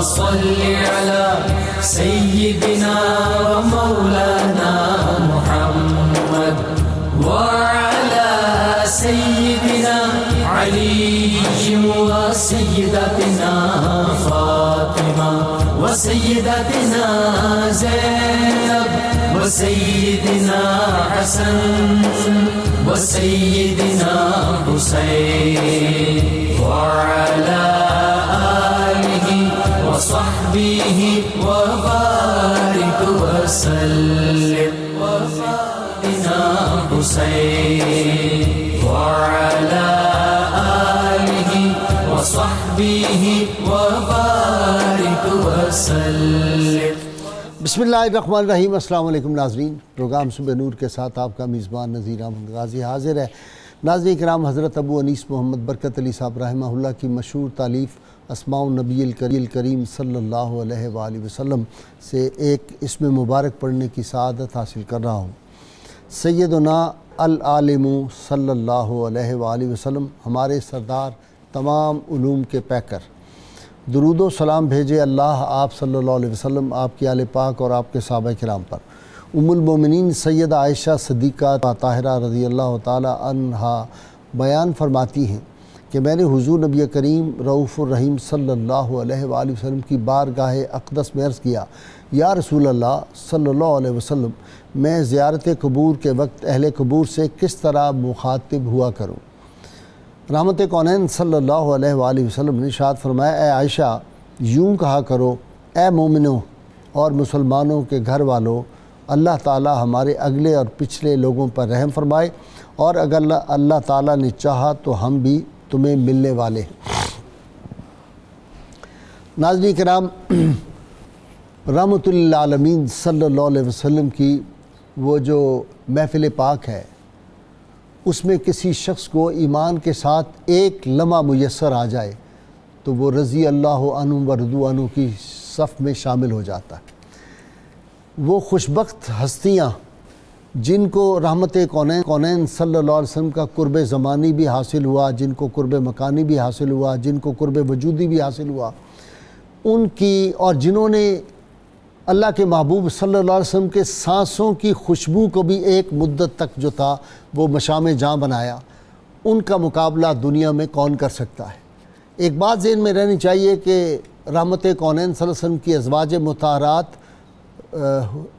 صل على سيدنا ومولانا محمد وعلى سيدنا علي وسيدتنا فاطمة وسيدتنا زينب وسيدنا حسن وسيدنا حسين وعلى آله وصحبه وبارك وسلم وسيدنا حسين وعلى آله وصحبه وبارك وسلم. بسم اللہ الرحمن الرحیم. السلام علیکم ناظرین. پروگرام صبح نور کے ساتھ آپ کا میزبان نذیر احمد غازی حاضر ہے. ناظرین کرام، حضرت ابو انیس محمد برکت علی صاحب رحمہ اللہ کی مشہور تالیف اسماء النبی الکریم صلی اللہ علیہ وآلہ وسلم سے ایک اسم مبارک پڑھنے کی سعادت حاصل کر رہا ہوں. سیدنا العالم صلی اللہ علیہ وآلہ وسلم، ہمارے سردار تمام علوم کے پیکر، درود و سلام بھیجے اللہ آپ صلی اللہ علیہ وسلم، آپ کی آل پاک اور آپ کے صحابہ کرام پر. ام المومنین سیدہ عائشہ صدیقہ طاہرہ رضی اللہ تعالی عنہا بیان فرماتی ہیں کہ میں نے حضور نبی کریم رؤوف الرحیم صلی اللہ علیہ وآلہ وسلم کی بارگاہ اقدس میں عرض کیا، یا رسول اللہ صلی اللہ علیہ وسلم، میں زیارت قبور کے وقت اہل قبور سے کس طرح مخاطب ہوا کروں؟ رحمت کونین صلی اللہ علیہ وآلہ وسلم نے ارشاد فرمایا، اے عائشہ یوں کہا کرو، اے مومنوں اور مسلمانوں کے گھر والوں، اللہ تعالی ہمارے اگلے اور پچھلے لوگوں پر رحم فرمائے، اور اگر اللہ تعالی نے چاہا تو ہم بھی تمہیں ملنے والے ہیں. ناظرین کرام، رحمت للعالمین صلی اللہ علیہ وسلم کی وہ جو محفل پاک ہے، اس میں کسی شخص کو ایمان کے ساتھ ایک لمحہ میسر آ جائے تو وہ رضی اللہ عنہ و رضوا عنہ کی صف میں شامل ہو جاتا ہے. وہ خوشبخت ہستیاں جن کو رحمت کونین صلی اللہ علیہ وسلم کا قرب زمانی بھی حاصل ہوا، جن کو قرب مکانی بھی حاصل ہوا، جن کو قرب وجودی بھی حاصل ہوا، ان کی، اور جنہوں نے اللہ کے محبوب صلی اللہ علیہ وسلم کے سانسوں کی خوشبو کو بھی ایک مدت تک جو تھا وہ مشام جاں بنایا، ان کا مقابلہ دنیا میں کون کر سکتا ہے؟ ایک بات ذہن میں رہنی چاہیے کہ رحمت کونین صلی اللہ علیہ وسلم کی ازواج مطہرات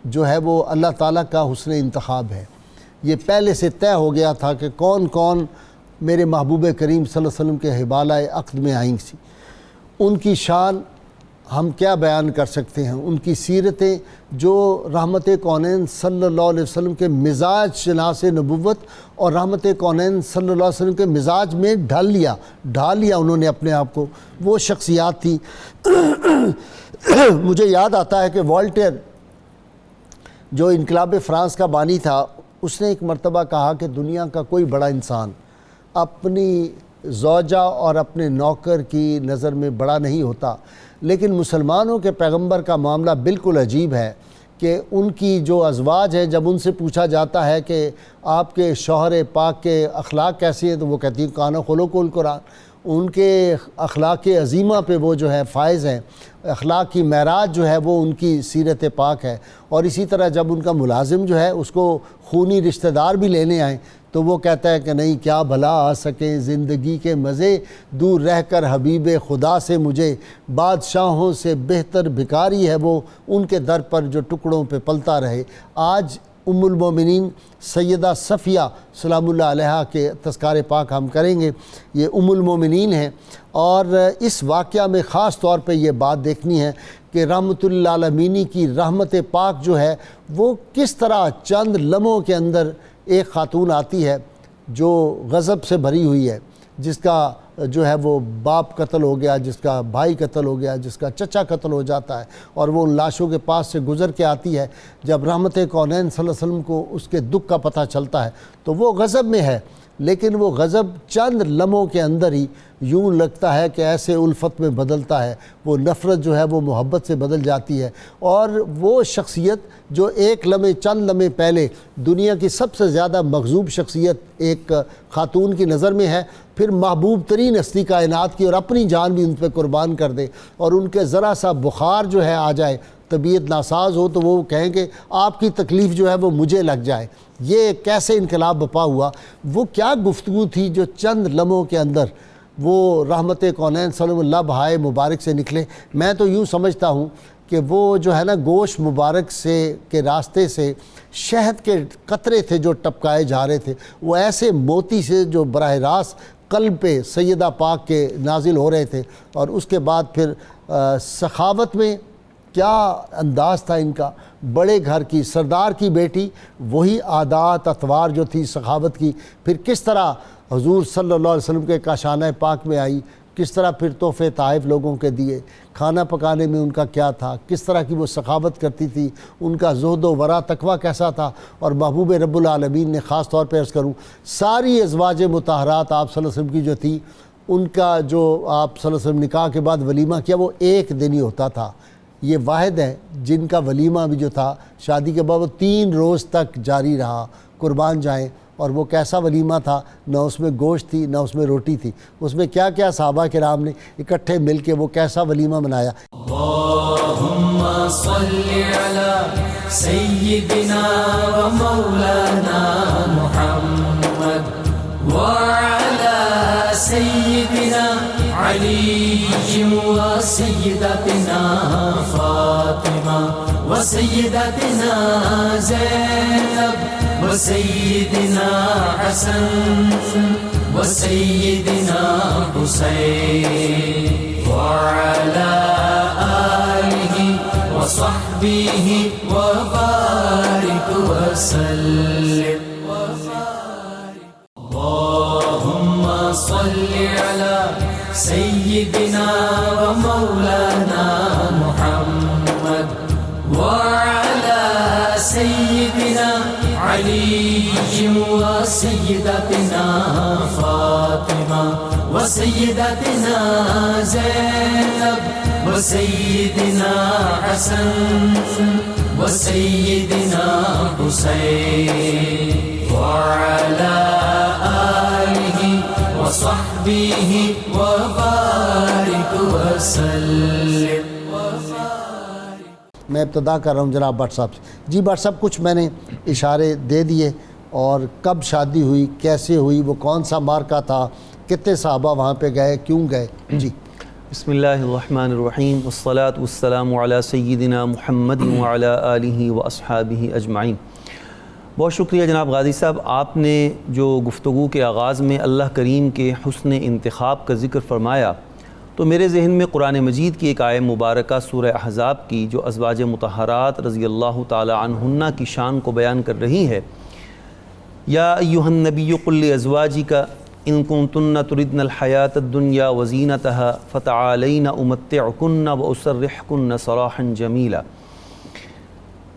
جو ہے وہ اللہ تعالیٰ کا حسن انتخاب ہے. یہ پہلے سے طے ہو گیا تھا کہ کون کون میرے محبوب کریم صلی اللہ علیہ وسلم کے حبالہ عقد میں آئیں سی. ان کی شان ہم کیا بیان کر سکتے ہیں، ان کی سیرتیں جو رحمت کونین صلی اللہ علیہ وسلم کے مزاج شناس نبوت اور رحمت کونین صلی اللہ علیہ وسلم کے مزاج میں ڈھال لیا انہوں نے اپنے آپ کو. وہ شخصیات تھی. مجھے یاد آتا ہے کہ والٹیر جو انقلاب فرانس کا بانی تھا، اس نے ایک مرتبہ کہا کہ دنیا کا کوئی بڑا انسان اپنی زوجہ اور اپنے نوکر کی نظر میں بڑا نہیں ہوتا، لیکن مسلمانوں کے پیغمبر کا معاملہ بالکل عجیب ہے کہ ان کی جو ازواج ہیں، جب ان سے پوچھا جاتا ہے کہ آپ کے شوہر پاک کے اخلاق کیسے ہیں تو وہ کہتی ہیں کان خلق القرآن. ان کے اخلاق عظیمہ پہ وہ جو ہے فائز ہیں. اخلاق کی معراج جو ہے وہ ان کی سیرت پاک ہے. اور اسی طرح جب ان کا ملازم جو ہے اس کو خونی رشتہ دار بھی لینے آئیں تو وہ کہتا ہے کہ نہیں، کیا بھلا آ سکیں زندگی کے مزے، دور رہ کر حبیب خدا سے مجھے، بادشاہوں سے بہتر بھکاری ہے وہ، ان کے در پر جو ٹکڑوں پہ پلتا رہے. آج ام المومنین سیدہ صفیہ سلام اللہ علیہا کے تذکار پاک ہم کریں گے. یہ ام المومنین ہیں، اور اس واقعہ میں خاص طور پہ یہ بات دیکھنی ہے کہ رحمت للعالمین کی رحمت پاک جو ہے وہ کس طرح چند لمحوں کے اندر ایک خاتون آتی ہے جو غضب سے بھری ہوئی ہے، جس کا جو ہے وہ باپ قتل ہو گیا، جس کا بھائی قتل ہو گیا، جس کا چچا قتل ہو جاتا ہے، اور وہ ان لاشوں کے پاس سے گزر کے آتی ہے. جب رحمت کونین صلی اللہ علیہ وسلم کو اس کے دکھ کا پتہ چلتا ہے تو وہ غضب میں ہے، لیکن وہ غضب چند لمحوں کے اندر ہی یوں لگتا ہے کہ ایسے الفت میں بدلتا ہے، وہ نفرت جو ہے وہ محبت سے بدل جاتی ہے، اور وہ شخصیت جو ایک لمحے چند لمحے پہلے دنیا کی سب سے زیادہ مغضوب شخصیت ایک خاتون کی نظر میں ہے، پھر محبوب ترین ہستی کائنات کی اور اپنی جان بھی ان پہ قربان کر دے، اور ان کے ذرا سا بخار جو ہے آ جائے، طبیعت ناساز ہو تو وہ کہیں کہ آپ کی تکلیف جو ہے وہ مجھے لگ جائے۔ یہ کیسے انقلاب بپا ہوا، وہ کیا گفتگو تھی جو چند لمحوں کے اندر وہ رحمت کونین صلی اللہ علیہ وسلم بہائے مبارک سے نکلے۔ میں تو یوں سمجھتا ہوں کہ وہ جو ہے نا گوشت مبارک سے کے راستے سے شہد کے قطرے تھے جو ٹپکائے جا رہے تھے، وہ ایسے موتی سے جو براہ راست قلب پہ سیدہ پاک کے نازل ہو رہے تھے، اور اس کے بعد پھر سخاوت میں کیا انداز تھا ان کا، بڑے گھر کی سردار کی بیٹی، وہی عادات اطوار جو تھی سخاوت کی، پھر کس طرح حضور صلی اللہ علیہ وسلم کے کاشانہ پاک میں آئی، کس طرح پھر تحفے تحائف لوگوں کے دیے، کھانا پکانے میں ان کا کیا تھا، کس طرح کی وہ سخاوت کرتی تھی، ان کا زہد و ورع تقویٰ کیسا تھا، اور محبوب رب العالمین نے خاص طور پہ عرض کروں ساری ازواج مطہرات آپ صلی اللہ علیہ وسلم کی جو تھی، ان کا جو آپ صلی اللہ علیہ وسلم نکاح کے بعد ولیمہ کیا وہ ایک دن ہی ہوتا تھا۔ یہ واحد ہیں جن کا ولیمہ بھی جو تھا شادی کے بعد وہ 3 روز تک جاری رہا، قربان جائیں۔ اور وہ کیسا ولیمہ تھا، نہ اس میں گوشت تھی نہ اس میں روٹی تھی، اس میں کیا کیا صحابہ کرام نے اکٹھے مل کے وہ کیسا ولیمہ منایا۔ اللہم صلی علی سیدنا و مولانا محمد وعلی سیدنا علی و سیدتنا فاطمہ و سیدتنا زینب و سیدنا حسن و سیدنا حسین وعلی آلہ و صحبہ و بارک وسلم۔ اللہم صلی علی سیدنا و مولانا محمد وعلی سیدنا علی و سیدتنا فاطمہ و سیدتنا زینب و سیدنا حسن و سیدنا حسین وعلی آلہ و صحبہ و بارک وسلم۔ میں ابتدا کر رہا ہوں جناب بٹ صاحب سے۔ جی بٹ صاحب، کچھ میں نے اشارے دے دیے، اور کب شادی ہوئی، کیسے ہوئی، وہ کون سا مارکہ تھا، کتنے صحابہ وہاں پہ گئے، کیوں گئے؟ جی بسم اللہ الرحمن الرحیم، والصلاة والسلام علی سیدنا محمد وعلی آلہ و اصحابہ اجمعین۔ بہت شکریہ جناب غازی صاحب، آپ نے جو گفتگو کے آغاز میں اللہ کریم کے حسن انتخاب کا ذکر فرمایا، تو میرے ذہن میں قرآن مجید کی ایک آیہ مبارکہ سورہ احزاب کی جو ازواج مطہرات رضی اللہ تعالی عنہن کی شان کو بیان کر رہی ہے۔ یا ایھا النبی قل لازواجک ان کنتن تردن الحیاۃ الدنیا وزینتہا فتعالین امتعکن واسرحکن سراحا جمیلا۔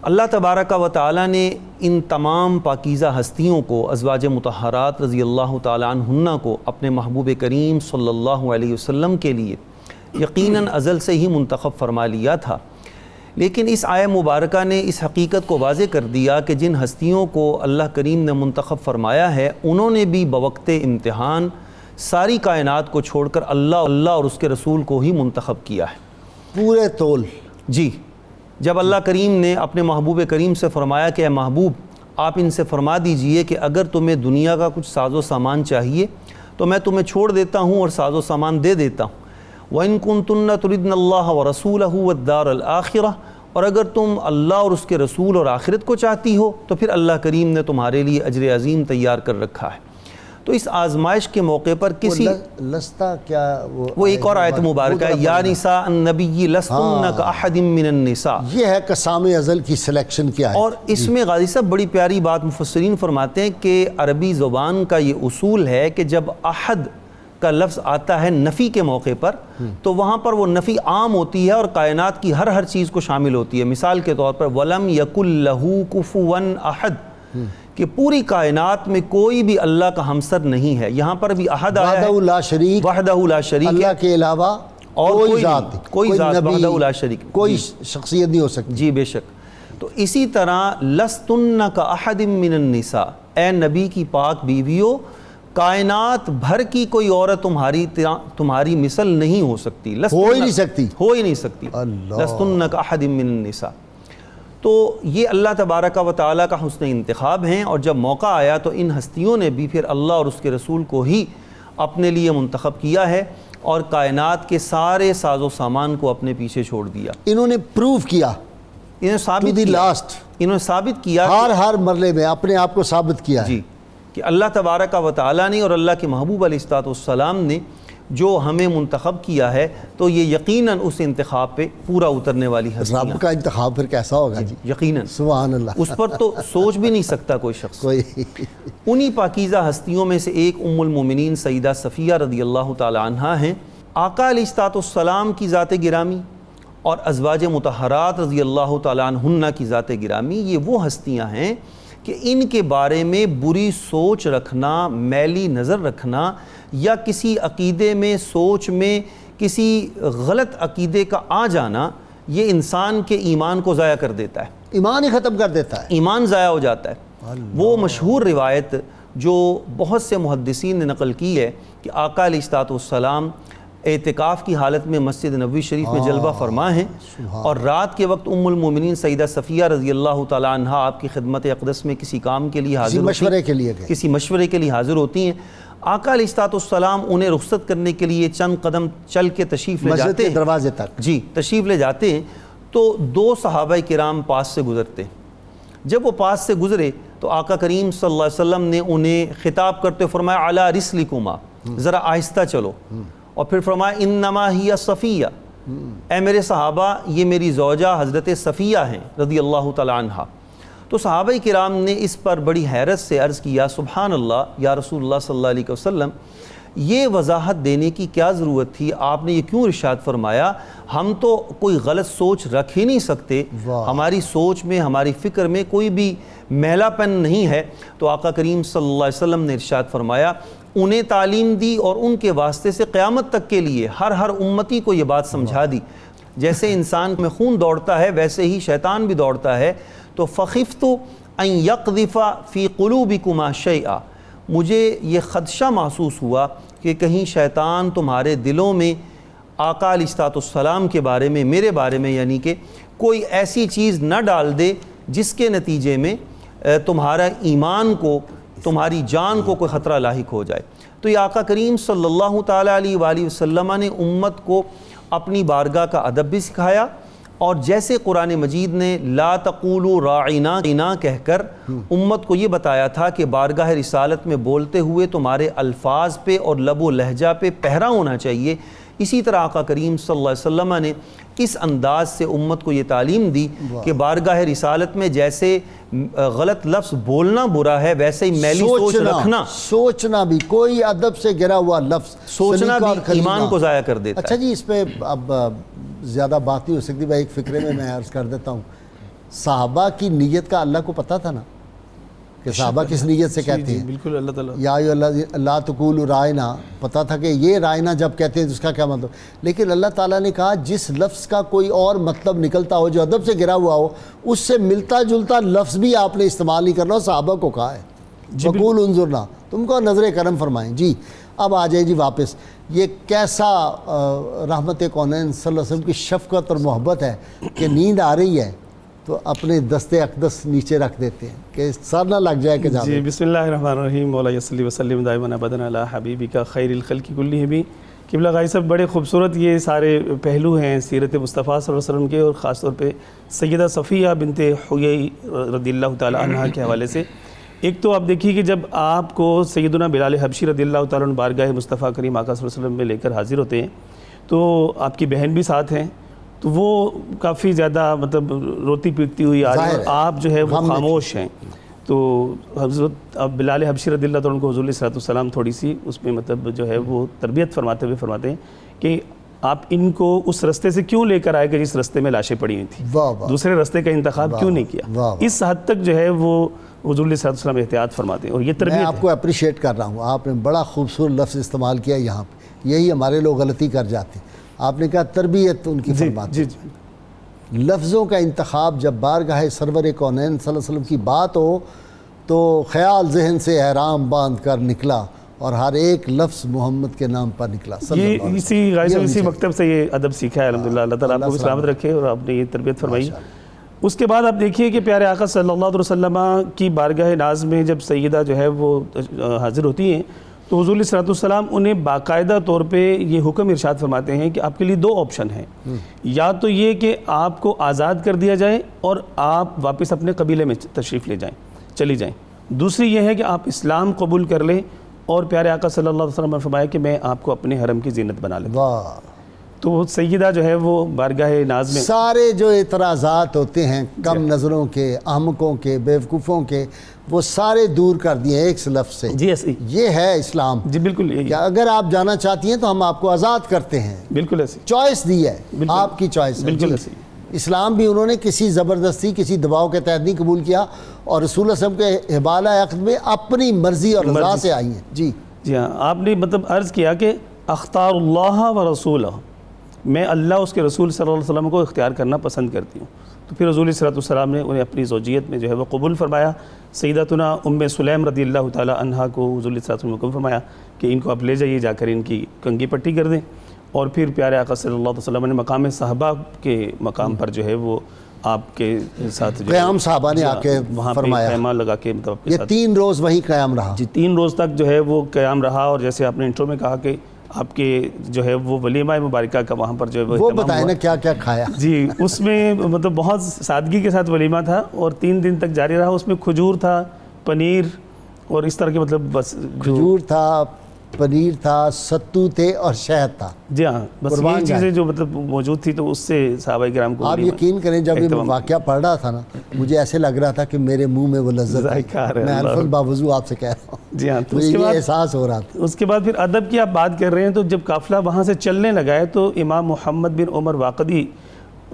اللہ تبارک و تعالیٰ نے ان تمام پاکیزہ ہستیوں کو، ازواج مطہرات رضی اللہ تعالیٰ عنہن کو، اپنے محبوب کریم صلی اللہ علیہ وسلم کے لیے یقیناً ازل سے ہی منتخب فرما لیا تھا، لیکن اس آیہ مبارکہ نے اس حقیقت کو واضح کر دیا کہ جن ہستیوں کو اللہ کریم نے منتخب فرمایا ہے، انہوں نے بھی بوقت امتحان ساری کائنات کو چھوڑ کر اللہ اور اس کے رسول کو ہی منتخب کیا ہے پورے طول۔ جی، جب اللہ کریم نے اپنے محبوب کریم سے فرمایا کہ اے محبوب آپ ان سے فرما دیجئے کہ اگر تمہیں دنیا کا کچھ ساز و سامان چاہیے تو میں تمہیں چھوڑ دیتا ہوں اور ساز و سامان دے دیتا ہوں۔ وَإِن كُنتُنَّ تُرِدْنَ اللَّهَ وَرَسُولَهُ وَالدَّارَ الْآخِرَةَ، اور اگر تم اللہ اور اس کے رسول اور آخرت کو چاہتی ہو تو پھر اللہ کریم نے تمہارے لیے اجر عظیم تیار کر رکھا ہے۔ تو اس آزمائش کے موقع پر کسی لستا کیا وہ ایک اور آیت مبارکہ ہے، یا نساء النبی لستن کاحد من النساء، یہ ہے قسام ازل کی سلیکشن کیا ہے۔ اور اس میں غازی صاحب بڑی پیاری بات مفسرین فرماتے ہیں کہ عربی زبان کا یہ اصول ہے کہ جب احد کا لفظ آتا ہے نفی کے موقع پر تو وہاں پر وہ نفی عام ہوتی ہے اور کائنات کی ہر چیز کو شامل ہوتی ہے۔ مثال کے طور پر وَلَمْ يَكُنْ لَهُ كُفُوًا أَحَدٌ، کہ پوری کائنات میں کوئی بھی اللہ کا ہمسر نہیں ہے. یہاں پر بھی احد آیا ہے, وحدہ لا شریک, وحدہ لا شریک, اللہ کے علاوہ اور کوئی ذات, کوئی ذات نبی, وحدہ لا شریک, کوئی شخصیت نہیں ہو سکتی. جی بے شک. تو اسی طرح لستن کا احد من النساء, اے نبی کی پاک بیویوں, کائنات بھر کی کوئی عورت تمہاری مثل نہیں ہو سکتی. ہو ہی نہیں سکتی, ہو ہی نہیں سکتی. لستن کا احد من النساء. تو یہ اللہ تبارک و تعالیٰ کا حسن انتخاب ہیں, اور جب موقع آیا تو ان ہستیوں نے بھی پھر اللہ اور اس کے رسول کو ہی اپنے لیے منتخب کیا ہے, اور کائنات کے سارے ساز و سامان کو اپنے پیچھے چھوڑ دیا. انہوں نے پروف کیا, انہوں نے ثابت کیا ہر مرلے میں اپنے آپ کو ثابت کیا ہے جی کہ اللہ تبارک و تعالیٰ نے اور اللہ کے محبوب علیہ الصلوۃ والسلام نے جو ہمیں منتخب کیا ہے, تو یہ یقیناً اس انتخاب پہ پورا اترنے والی ہستیاں. رب کا انتخاب پھر کیسا ہوگا جی, یقیناً سبحان اللہ, اس پر تو سوچ بھی نہیں سکتا کوئی شخص. کوئی انہی پاکیزہ ہستیوں میں سے ایک ام المومنین سیدہ صفیہ رضی اللہ تعالی عنہا ہیں. آقا علیہ الصلوۃ والسلام کی ذات گرامی اور ازواج مطہرات رضی اللہ تعالی عنہن کی ذات گرامی, یہ وہ ہستیاں ہیں کہ ان کے بارے میں بری سوچ رکھنا, میلی نظر رکھنا, یا کسی عقیدے میں, سوچ میں کسی غلط عقیدے کا آ جانا, یہ انسان کے ایمان کو ضائع کر دیتا ہے, ایمان ہی ختم کر دیتا ہے, ایمان ضائع ہو جاتا ہے. وہ مشہور روایت جو بہت سے محدثین نے نقل کی ہے کہ آقا علیہ الصلوۃ والسلام اعتکاف کی حالت میں مسجد نبوی شریف میں جلوہ فرما ہیں, اور رات کے وقت ام المومنین سیدہ صفیہ رضی اللہ تعالی عنہا آپ کی خدمت اقدس میں کسی کام کے لیے حاضر کسی مشورے کے لیے حاضر ہوتی ہیں. آقا علیہ الصلوۃ والسلام انہیں رخصت کرنے کے لیے چند قدم چل کے تشریف لے جاتے ہیں, دروازے تک جی تشریف لے جاتے ہیں, تو دو صحابہ کرام پاس سے گزرتے ہیں. جب وہ پاس سے گزرے تو آقا کریم صلی اللہ علیہ وسلم نے انہیں خطاب کرتے فرمایا علی رسلکما, ذرا آہستہ چلو, اور پھر فرمایا انما ہی صفیہ, اے میرے صحابہ یہ میری زوجہ حضرت صفیہ ہیں رضی اللہ تعالی عنہا. تو صحابہ کرام نے اس پر بڑی حیرت سے عرض کیا سبحان اللہ یا رسول اللہ صلی اللہ علیہ وسلم, یہ وضاحت دینے کی کیا ضرورت تھی, آپ نے یہ کیوں ارشاد فرمایا, ہم تو کوئی غلط سوچ رکھ ہی نہیں سکتے, ہماری سوچ میں ہماری فکر میں کوئی بھی میلا پن نہیں ہے. تو آقا کریم صلی اللہ علیہ وسلم نے ارشاد فرمایا, انہیں تعلیم دی اور ان کے واسطے سے قیامت تک کے لیے ہر امتی کو یہ بات سمجھا دی. جیسے انسان میں خون دوڑتا ہے ویسے ہی شیطان بھی دوڑتا ہے. تو فخفت ان یقذف فی قلوبکما شیئا, مجھے یہ خدشہ محسوس ہوا کہ کہیں شیطان تمہارے دلوں میں آقا علیہ الصلوۃ والسلام کے بارے میں, میرے بارے میں یعنی کہ کوئی ایسی چیز نہ ڈال دے جس کے نتیجے میں تمہارا ایمان کو, تمہاری جان کو کوئی خطرہ لاحق ہو جائے. تو یہ آقا کریم صلی اللہ تعالیٰ علیہ وآلہ وسلم نے امت کو اپنی بارگاہ کا ادب بھی سکھایا, اور جیسے قرآن مجید نے لا تقولوا راعنا کہہ کر امت کو یہ بتایا تھا کہ بارگاہ رسالت میں بولتے ہوئے تمہارے الفاظ پہ اور لب و لہجہ پہ پہرا ہونا چاہیے, اسی طرح آقا کریم صلی اللہ علیہ وسلم نے اس انداز سے امت کو یہ تعلیم دی کہ بارگاہ رسالت میں جیسے غلط لفظ بولنا برا ہے, ویسے ہی میلی سوچ رکھنا, سوچنا بھی, کوئی ادب سے گرا ہوا لفظ سوچنا بھی ایمان کو ضائع کر دیتا ہے. اچھا جی, اس پہ اب زیادہ بات نہیں ہو سکتی بھائی, ایک فکرے میں عرض کر دیتا ہوں. صحابہ کی نیت کا اللہ کو پتہ تھا نا کہ صحابہ کس نیت سے کہتے ہیں. بالکل اللہ تعالیٰ یا اللہ تقولوا رائنا, پتہ تھا کہ یہ رائنا جب کہتے ہیں تو اس کا کیا مطلب, لیکن اللہ تعالیٰ نے کہا جس لفظ کا کوئی اور مطلب نکلتا ہو, جو ادب سے گرا ہوا ہو, اس سے ملتا جلتا لفظ بھی آپ نے استعمال نہیں کرنا. صحابہ کو کہا ہے وقول انظرنا, تم کو نظر کرم فرمائیں. جی اب آ جائیں جی واپس, یہ کیسا رحمت کونین صلی اللہ علیہ وسلم کی شفقت اور محبت ہے کہ نیند آ رہی ہے تو اپنے دست اقدس نیچے رکھ دیتے ہیں کہ سر نہ لگ جائے کہ جا. جی بسم اللہ الرحمن الرحیم, مولا صلی وسلم دائما ابدا علی حبیبک خیر الخلق کلہم. قبلہ غائی صاحب, بڑے خوبصورت یہ سارے پہلو ہیں سیرت مصطفیٰ صلی اللہ علیہ وسلم کے, اور خاص طور پہ سیدہ صفیہ بنت حیی رضی اللہ تعالی عنہا کے حوالے سے. ایک تو آپ دیکھیے کہ جب آپ کو سیدنا بلال حبشی رضی اللہ تعالیٰ عنہ بارگاہ مصطفیٰ کریم آقا صلی اللہ علیہ وسلم میں لے کر حاضر ہوتے ہیں, تو آپ کی بہن بھی ساتھ ہیں, تو وہ کافی زیادہ مطلب روتی پیٹتی ہوئی آ رہی, اور آپ جو ہے وہ خاموش ہیں. تو حضرت بلال حبشی رضی اللہ تعالیٰ عنہ کو حضور علیہ السلام تھوڑی سی اس میں مطلب جو ہے وہ تربیت فرماتے ہوئے فرماتے ہیں کہ آپ ان کو اس رستے سے کیوں لے کر آئے کہ جس رستے میں لاشیں پڑی ہوئی تھیں, دوسرے رستے کا انتخاب کیوں نہیں کیا. اس حد تک جو ہے وہ حضور علیہ السلام احتیاط فرماتے ہیں، اور یہ میں تربیت آپ کو اپریشیٹ کر رہا ہوں، آپ نے بڑا خوبصورت لفظ استعمال کیا یہاں پہ، یہی ہمارے لوگ غلطی کر جاتے ہیں۔ آپ نے کہا تربیت ان کی فرماتے ہیں۔ لفظوں کا انتخاب جب بارگاہ سرور کونین صلی اللہ علیہ وسلم کی بات ہو تو خیال ذہن سے احرام باندھ کر نکلا اور ہر ایک لفظ محمد کے نام پر نکلا۔ یہ اسی مکتب سے یہ ادب سیکھا ہے الحمدللہ۔ اللہ تعالیٰ آپ کو بھی سلامت رکھے اور آپ نے یہ تربیت فرمائی۔ اس کے بعد آپ دیکھیے کہ پیارے آقا صلی اللہ علیہ وسلم کی بارگاہ ناز میں جب سیدہ جو ہے وہ حاضر ہوتی ہیں تو حضور علیہ السلام انہیں باقاعدہ طور پہ یہ حکم ارشاد فرماتے ہیں کہ آپ کے لیے دو آپشن ہیں، یا تو یہ کہ آپ کو آزاد کر دیا جائے اور آپ واپس اپنے قبیلے میں تشریف لے جائیں، چلی جائیں، دوسری یہ ہے کہ آپ اسلام قبول کر لیں اور پیارے آقا صلی اللہ علیہ وسلم نے فرمایا کہ میں آپ کو اپنے حرم کی زینت بنا لیتا ہوں۔ واہ، تو سیدہ جو ہے وہ بارگاہ ناز میں سارے جو اعتراضات ہوتے ہیں کم نظروں کے، احمقوں کے، بیوقوفوں کے، وہ سارے دور کر دیے ایک لفظ سے۔ جی ایسی یہ ہے اسلام جی بالکل یہی کہ اگر آپ جانا چاہتی ہیں تو ہم آپ کو آزاد کرتے ہیں، بالکل ایسی چوائس دی ہے، آپ کی چوائس ہے۔ بالکل جی، ایسی اسلام بھی انہوں نے کسی زبردستی کسی دباؤ کے تحت نہیں قبول کیا، اور رسول اللہ صلی اللہ علیہ وسلم کے حبالہ عقد میں اپنی مرضی اور رضا سے آئی ہیں۔ جی جی ہاں، آپ نے مطلب عرض کیا کہ اختار اللہ و رسولہ، میں اللہ اس کے رسول صلی اللہ علیہ وسلم کو اختیار کرنا پسند کرتی ہوں۔ تو پھر حضور صلی اللہ علیہ وسلم نے انہیں اپنی زوجیت میں جو ہے وہ قبول فرمایا۔ سیدتنا ام سلیم رضی اللہ تعالی عنہا کو حضور صلی اللہ علیہ وسلم نے حکم فرمایا کہ ان کو آپ لے جائیے، جا کر ان کی کنگھی پٹی کر دیں، اور پھر پیارے آقا صلی اللہ علیہ وسلم نے مقام صحابہ کے مقام پر جو ہے وہ آپ کے ساتھ قیام صحابہ نے آ کے وہاں پہ فرمایا، خیمہ لگا کے مطلب یہ 3 روز وہی قیام رہا۔ جی 3 روز تک جو ہے وہ قیام رہا، اور جیسے آپ نے انٹرو میں کہا کہ آپ کے جو ہے وہ ولیمہ مبارکہ کا وہاں پر جو ہے وہ اہتمام بتائیں نا کیا کیا کھایا؟ جی اس میں مطلب بہت سادگی کے ساتھ ولیمہ تھا، اور 3 دن تک جاری رہا۔ اس میں کھجور تھا، پنیر اور اس طرح کے مطلب بس کھجور تھا، پنیر تھا، ستو تھے اور شہد تھا۔ جی ہاں، بس یہ چیزیں جو مطلب موجود تھی تو اس سے صحابہ کرام کو آپ یقین کریں جب یہ واقعہ پڑھ رہا تھا نا مجھے ایسے لگ رہا تھا کہ میرے منہ میں وہ لذت ہے، میں الف باوضو آپ سے کہہ رہا ہوں، جی ہاں، تو مجھے اس کے یہ بعد احساس ہو رہا تھا۔ اس کے بعد پھر ادب کی آپ بات کر رہے ہیں، تو جب قافلہ وہاں سے چلنے لگا ہے تو امام محمد بن عمر واقدی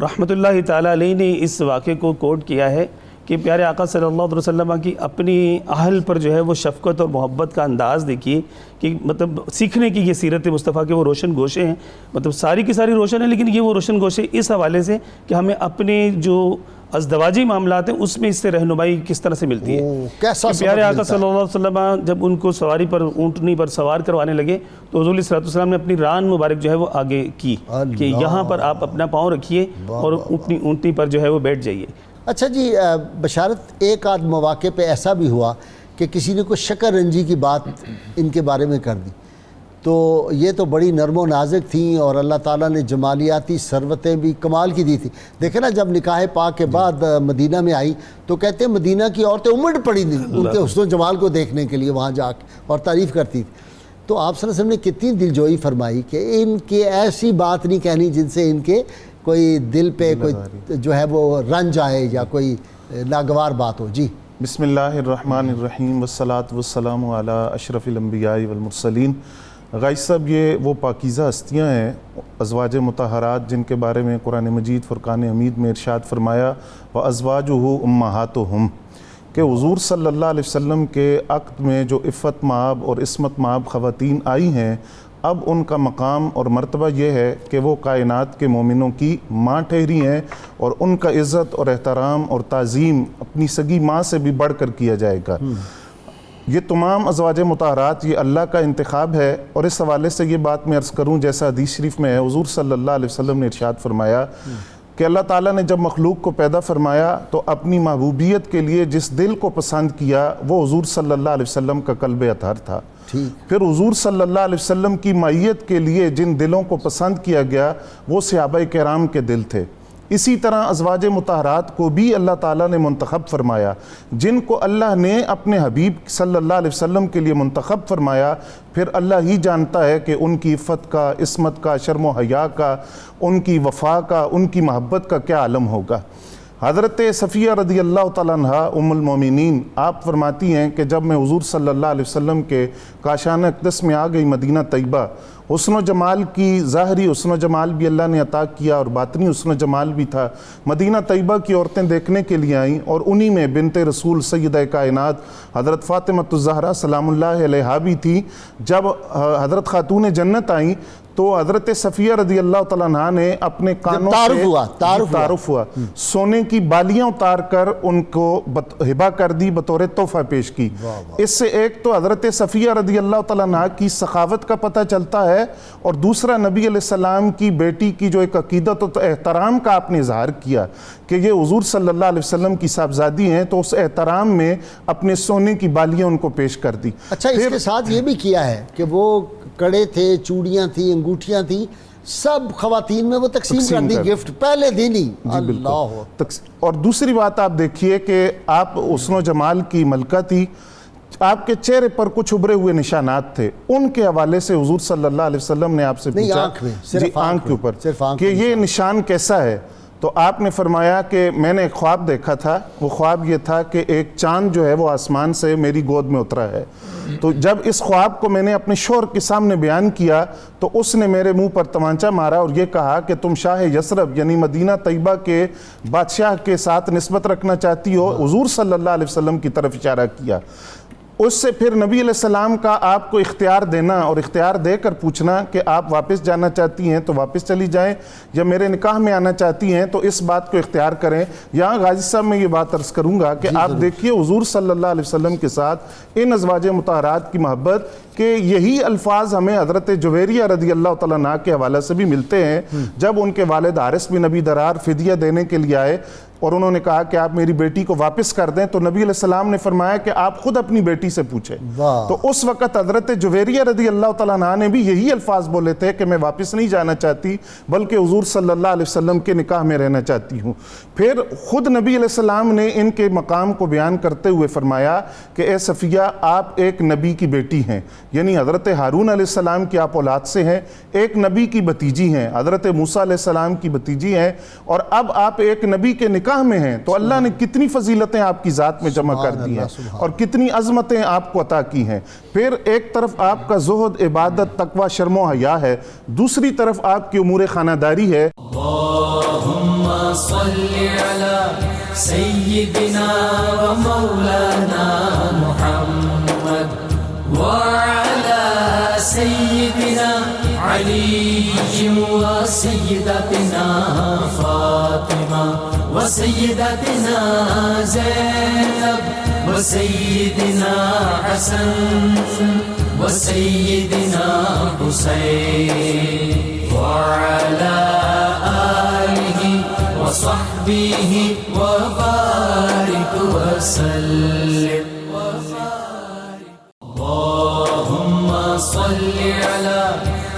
رحمۃ اللہ تعالیٰ علیہ نے اس واقعے کو کوٹ کیا ہے کہ پیارے آقا صلی اللہ علیہ وسلم کی اپنی اہل پر جو ہے وہ شفقت اور محبت کا انداز دیکھیے کہ مطلب سیکھنے کی یہ سیرت مصطفیٰ کے وہ روشن گوشے ہیں، مطلب ساری کی ساری روشن ہیں، لیکن یہ وہ روشن گوشے اس حوالے سے کہ ہمیں اپنے جو ازدواجی معاملات ہیں اس میں اس سے رہنمائی کس طرح سے ملتی ہے۔ کیسا کہ پیارے آقا صلی اللہ علیہ وسلم جب ان کو سواری پر اونٹنی پر سوار کروانے لگے تو حضور صلی اللہ علیہ وسلم نے اپنی ران مبارک جو ہے وہ آگے کی کہ یہاں پر آپ اپنا پاؤں رکھیے اور اونٹنی پر جو ہے وہ بیٹھ جائیے۔ اچھا جی، بشارت ایک آدھ مواقع پہ ایسا بھی ہوا کہ کسی نے کوئی شکر رنجی کی بات ان کے بارے میں کر دی، تو یہ تو بڑی نرم و نازک تھیں اور اللہ تعالیٰ نے جمالیاتی ثروتیں بھی کمال کی دی تھی۔ دیکھیں نا جب نکاح پاک کے بعد مدینہ میں آئی تو کہتے ہیں مدینہ کی عورتیں امڑ پڑی تھیں ان کے حسن و جمال کو دیکھنے کے لیے وہاں جا کے اور تعریف کرتی تھی۔ تو آپ صلی اللہ علیہ وسلم نے کتنی دلجوئی فرمائی کہ ان کے ایسی بات نہیں کہنی جن سے ان کے کوئی دل پہ کوئی جو ہے وہ رنج آئے یا کوئی ناگوار بات ہو۔ جی بسم اللہ الرحمن الرحیم والصلاة والسلام علی اشرف الانبیاء والمرسلین۔ غائز صاحب، یہ وہ پاکیزہ ہستیاں ہیں ازواج مطہرات جن کے بارے میں قرآن مجید فرقان حمید میں ارشاد فرمایا وَأَزْوَاجُهُ أُمَّهَاتُهُمْ کہ حضور صلی اللہ علیہ وسلم کے عقد میں جو عفت مآب اور عصمت مآب خواتین آئی ہیں، اب ان کا مقام اور مرتبہ یہ ہے کہ وہ کائنات کے مومنوں کی ماں ٹھہری ہیں، اور ان کا عزت اور احترام اور تعظیم اپنی سگی ماں سے بھی بڑھ کر کیا جائے گا۔ یہ تمام ازواج مطہرات یہ اللہ کا انتخاب ہے، اور اس حوالے سے یہ بات میں عرض کروں جیسا حدیث شریف میں ہے، حضور صلی اللہ علیہ وسلم نے ارشاد فرمایا کہ اللہ تعالیٰ نے جب مخلوق کو پیدا فرمایا تو اپنی محبوبیت کے لیے جس دل کو پسند کیا وہ حضور صلی اللہ علیہ وسلم کا قلب اطہر تھا۔ پھر حضور صلی اللہ علیہ وسلم کی معیت کے لیے جن دلوں کو پسند کیا گیا وہ صحابہ کرام کے دل تھے۔ اسی طرح ازواج مطہرات کو بھی اللہ تعالیٰ نے منتخب فرمایا، جن کو اللہ نے اپنے حبیب صلی اللہ علیہ وسلم کے لیے منتخب فرمایا، پھر اللہ ہی جانتا ہے کہ ان کی عفت کا، عصمت کا، شرم و حیا کا، ان کی وفا کا، ان کی محبت کا کیا عالم ہوگا۔ حضرت صفیہ رضی اللہ تعالیٰ عنہ ام المومنین آپ فرماتی ہیں کہ جب میں حضور صلی اللہ علیہ وسلم کے کاشان اقدس میں آ گئی مدینہ طیبہ، حسن و جمال کی ظاہری حسن و جمال بھی اللہ نے عطا کیا اور باطنی حسن و جمال بھی تھا۔ مدینہ طیبہ کی عورتیں دیکھنے کے لیے آئیں اور انہی میں بنت رسول سیدہ کائنات حضرت فاطمہ الزہرا سلام اللہ علیہا بھی تھی۔ جب حضرت خاتون جنت آئیں تو حضرت صفیہ رضی اللہ تعالیٰ عنہ نے اپنے کانوں سے تعارف ہوا، سونے کی بالیاں اتار کر ان کو ہبہ کر دی، بطور تحفہ پیش کی۔ اس سے ایک تو حضرت صفیہ رضی اللہ تعالیٰ عنہ کی سخاوت کا پتہ چلتا ہے، اور دوسرا نبی علیہ السلام کی بیٹی کی جو ایک عقیدت و احترام کا آپ نے اظہار کیا کہ یہ حضور صلی اللہ علیہ وسلم کی صاحبزادی ہیں، تو اس احترام میں اپنے سونے کی بالیاں ان کو پیش کر دی۔ اچھا، اس کے ساتھ یہ بھی کیا ہے کہ وہ کڑے تھے، چوڑیاں تھیں، انگوٹھیاں تھیں، سب خواتین میں وہ تقسیم کر دی گفٹ پہلے دن ہی۔ اللہ۔ اور دوسری بات آپ دیکھیے کہ آپ حسن و جمال کی ملکہ تھی، آپ کے چہرے پر کچھ ابھرے ہوئے نشانات تھے، ان کے حوالے سے حضور صلی اللہ علیہ وسلم نے آپ سے پوچھا، آنکھ کے اوپر، کہ یہ نشان کیسا ہے؟ تو آپ نے فرمایا کہ میں نے ایک خواب دیکھا تھا، وہ خواب یہ تھا کہ ایک چاند جو ہے وہ آسمان سے میری گود میں اترا ہے۔ تو جب اس خواب کو میں نے اپنے شوہر کے سامنے بیان کیا تو اس نے میرے منہ پر تمانچہ مارا اور یہ کہا کہ تم شاہ یثرب یعنی مدینہ طیبہ کے بادشاہ کے ساتھ نسبت رکھنا چاہتی ہو۔ حضور صلی اللہ علیہ وسلم کی طرف اشارہ کیا۔ اس سے پھر نبی علیہ السلام کا آپ کو اختیار دینا اور اختیار دے کر پوچھنا کہ آپ واپس جانا چاہتی ہیں تو واپس چلی جائیں، یا میرے نکاح میں آنا چاہتی ہیں تو اس بات کو اختیار کریں۔ یہاں غازی صاحب میں یہ بات عرض کروں گا کہ آپ دیکھیے حضور صلی اللہ علیہ وسلم کے ساتھ ان ازواج مطہرات کی محبت، کہ یہی الفاظ ہمیں حضرت جویریہ رضی اللہ تعالیٰ عنہ کے حوالے سے بھی ملتے ہیں، جب ان کے والد حارث بن ابی درار فدیہ دینے کے لیے آئے اور انہوں نے کہا کہ آپ میری بیٹی کو واپس کر دیں، تو نبی علیہ السلام نے فرمایا کہ آپ خود اپنی بیٹی سے پوچھیں۔ تو اس وقت حضرت جویریہ رضی اللہ تعالیٰ عنہ نے بھی یہی الفاظ بولے تھے کہ میں واپس نہیں جانا چاہتی بلکہ حضور صلی اللہ علیہ وسلم کے نکاح میں رہنا چاہتی ہوں۔ پھر خود نبی علیہ السلام نے ان کے مقام کو بیان کرتے ہوئے فرمایا کہ اے صفیہ، آپ ایک نبی کی بیٹی ہیں، یعنی حضرت ہارون علیہ السلام کی آپ اولاد سے ہیں، ایک نبی کی بھتیجی ہیں، حضرت موسیٰ علیہ السلام کی بھتیجی ہیں، اور اب آپ ایک نبی کے نکاح میں ہیں۔ تو اللہ نے کتنی فضیلتیں آپ کی ذات میں جمع کر دی ہیں اور کتنی عظمتیں آپ کو عطا کی ہیں۔ پھر ایک طرف آپ کا زہد، عبادت، تقوی، شرم و حیا ہے، دوسری طرف آپ کی امور خانہ داری ہے۔ اللہم صلی علی سیدنا و مولانا محمد وعلی سیدنا علی و سیدتنا فاطمہ و سیدتنا زینب و سیدنا حسن و سیدنا حسین وعلی آلہ وصحبہ وبارک وسلم۔ اللہم صلی علی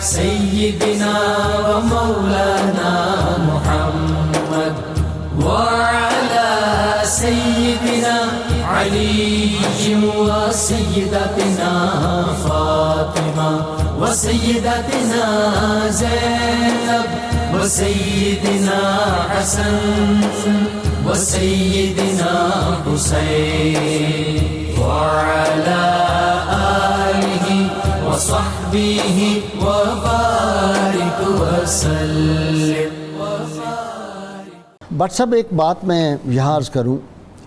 سیدنا و مولانا محمد وعلی سیدنا علی و سیدتنا فاطمہ و سیدتنا زینب و سیدنا حسن و سیدنا حسین وعلی آلہ وصحبہ وبارک وسلم۔ بٹ صاحب، ایک بات میں یہاں عرض کروں